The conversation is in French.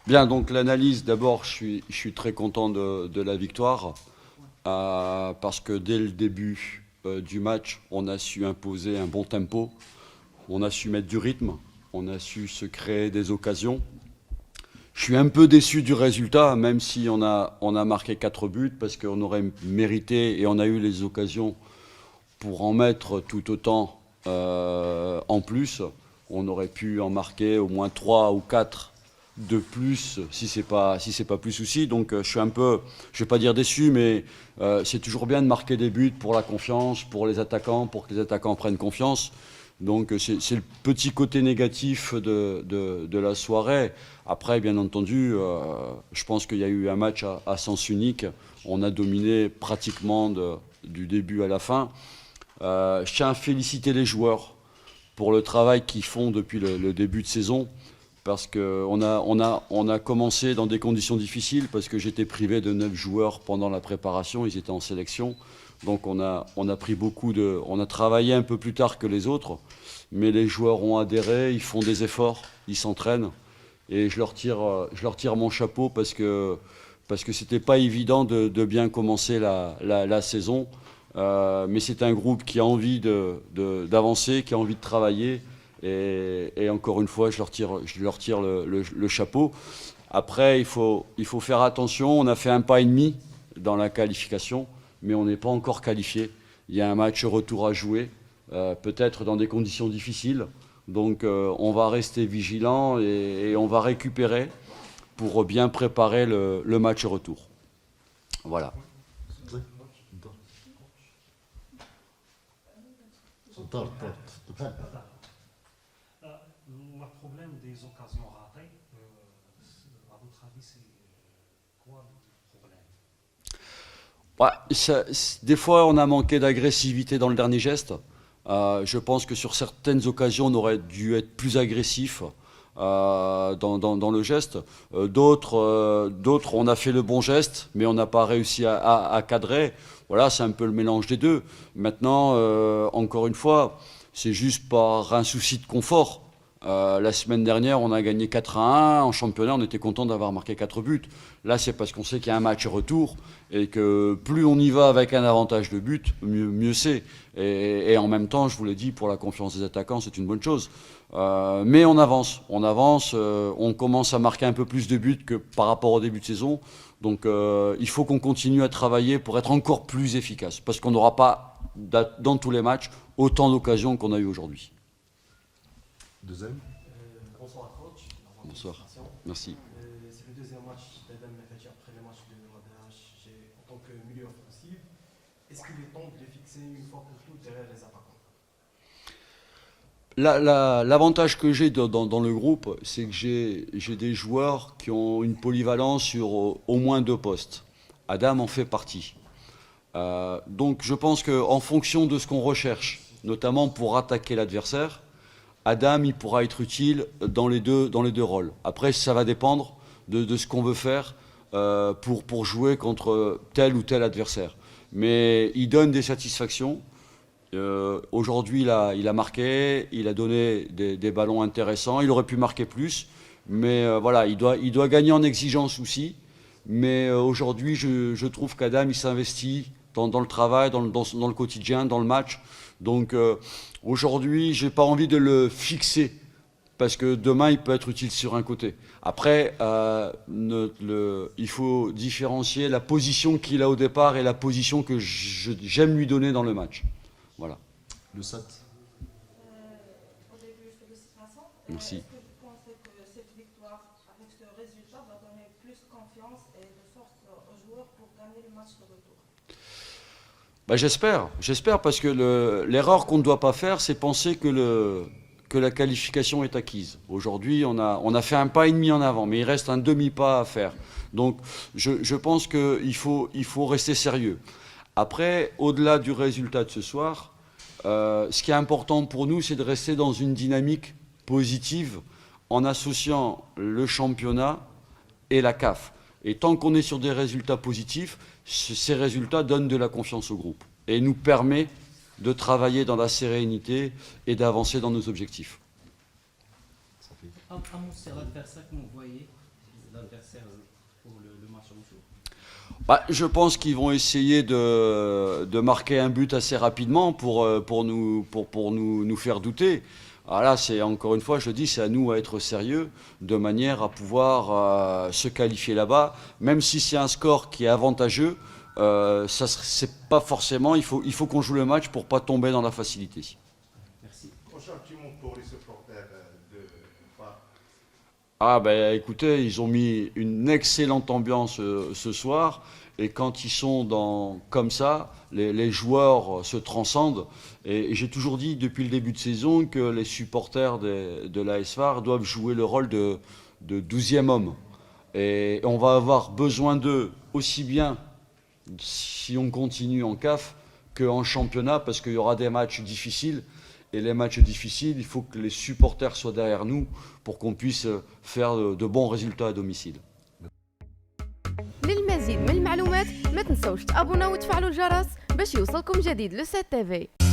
Bien, donc l'analyse, d'abord, je suis très content de la victoire parce que dès le début du match, on a su imposer un bon tempo, on a su mettre du rythme, on a su se créer des occasions. Je suis un peu déçu du résultat, même si on a marqué 4 buts, parce qu'on aurait mérité et on a eu les occasions pour en mettre tout autant en plus. On aurait pu en marquer au moins 3 ou 4 de plus si c'est pas plus aussi. Donc je suis un peu, je vais pas dire déçu, mais c'est toujours bien de marquer des buts pour la confiance, pour les attaquants, pour que les attaquants prennent confiance. Donc c'est le petit côté négatif de la soirée. Après, bien entendu, je pense qu'il y a eu un match à sens unique. On a dominé pratiquement du début à la fin. Je tiens à féliciter les joueurs pour le travail qu'ils font depuis le début de saison, parce qu'on on a commencé dans des conditions difficiles, parce que j'étais privé de 9 joueurs pendant la préparation, ils étaient en sélection. Donc on a pris on a travaillé un peu plus tard que les autres, mais les joueurs ont adhéré, ils font des efforts, ils s'entraînent, et je leur tire mon chapeau parce que c'était pas évident de bien commencer la saison. Mais c'est un groupe qui a envie d'avancer, qui a envie de travailler. Et encore une fois, je leur tire le chapeau. Après, il faut faire attention. On a fait un pas et demi dans la qualification, mais on n'est pas encore qualifié. Il y a un match retour à jouer, peut-être dans des conditions difficiles. Donc on va rester vigilant et on va récupérer pour bien préparer le match retour. Voilà. Le problème des occasions ratées, à votre avis, c'est quoi le problème? Ouais, des fois, on a manqué d'agressivité dans le dernier geste. Je pense que sur certaines occasions, on aurait dû être plus agressif dans le geste. D'autres, on a fait le bon geste, mais on n'a pas réussi à cadrer. Voilà, c'est un peu le mélange des deux. Maintenant, encore une fois, c'est juste par un souci de confort. La semaine dernière, on a gagné 4-1. En championnat, on était content d'avoir marqué 4 buts. Là, c'est parce qu'on sait qu'il y a un match retour et que plus on y va avec un avantage de but, mieux c'est. Et en même temps, je vous l'ai dit, pour la confiance des attaquants, c'est une bonne chose. Mais on avance, on commence à marquer un peu plus de buts que par rapport au début de saison. Donc il faut qu'on continue à travailler pour être encore plus efficace, parce qu'on n'aura pas, dans tous les matchs, autant d'occasions qu'on a eu aujourd'hui. Deuxième. Bonsoir coach. Bonsoir. Merci. C'est le deuxième match d'Adam Mehdi après le match de l'ADH en tant que milieu offensif. Est-ce qu'il est temps de le fixer une fois pour toutes derrière les attaquants? L'avantage que j'ai dans le groupe, c'est que j'ai des joueurs qui ont une polyvalence sur au moins 2 postes. Adam en fait partie. Donc je pense qu'en fonction de ce qu'on recherche, notamment pour attaquer l'adversaire, Adam il pourra être utile dans les deux rôles. Après, ça va dépendre de ce qu'on veut faire pour jouer contre tel ou tel adversaire. Mais il donne des satisfactions. Aujourd'hui, il a marqué, il a donné des ballons intéressants. Il aurait pu marquer plus, mais voilà, il doit gagner en exigence aussi. Mais aujourd'hui, je trouve qu'Adam, il s'investit dans le travail, dans le quotidien, dans le match. Donc aujourd'hui, j'ai pas envie de le fixer, parce que demain, il peut être utile sur un côté. Après, il faut différencier la position qu'il a au départ et la position que j'aime lui donner dans le match. Voilà. Le SAT. Au début, félicitations. Merci. Est-ce que vous pensez que cette victoire, avec ce résultat, va donner plus confiance et de force aux joueurs pour gagner le match de retour? Bah, j'espère parce que l'erreur qu'on ne doit pas faire, c'est penser que la qualification est acquise. Aujourd'hui, on a fait un pas et demi en avant, mais il reste un demi-pas à faire. Donc, je pense qu'il faut rester sérieux. Après, au-delà du résultat de ce soir, ce qui est important pour nous, c'est de rester dans une dynamique positive en associant le championnat et la CAF. Et tant qu'on est sur des résultats positifs, ces résultats donnent de la confiance au groupe et nous permet de travailler dans la sérénité et d'avancer dans nos objectifs. À mon adversaire que vous voyez, l'adversaire pour le match retour? Bah, je pense qu'ils vont essayer de marquer un but assez rapidement pour nous faire douter. Ah là, c'est encore une fois, je dis, c'est à nous à être sérieux de manière à pouvoir se qualifier là-bas, même si c'est un score qui est avantageux. C'est pas forcément. Il faut qu'on joue le match pour pas tomber dans la facilité. Merci. Prochain petit mot pour les supporters de Far. Ah ben écoutez, ils ont mis une excellente ambiance ce soir et quand ils sont comme ça, les joueurs se transcendent et j'ai toujours dit depuis le début de saison que les supporters de l'AS Far doivent jouer le rôle de 12e homme et on va avoir besoin d'eux aussi bien si on continue en CAF qu'en championnat parce qu'il y aura des matchs difficiles. Et les matchs difficiles, il faut que les supporters soient derrière nous pour qu'on puisse faire de bons résultats à domicile. للمزيد من المعلومات ما تنسوش تابوناو وتفعلوا الجرس باش يوصلكم جديد لو 7 تي في.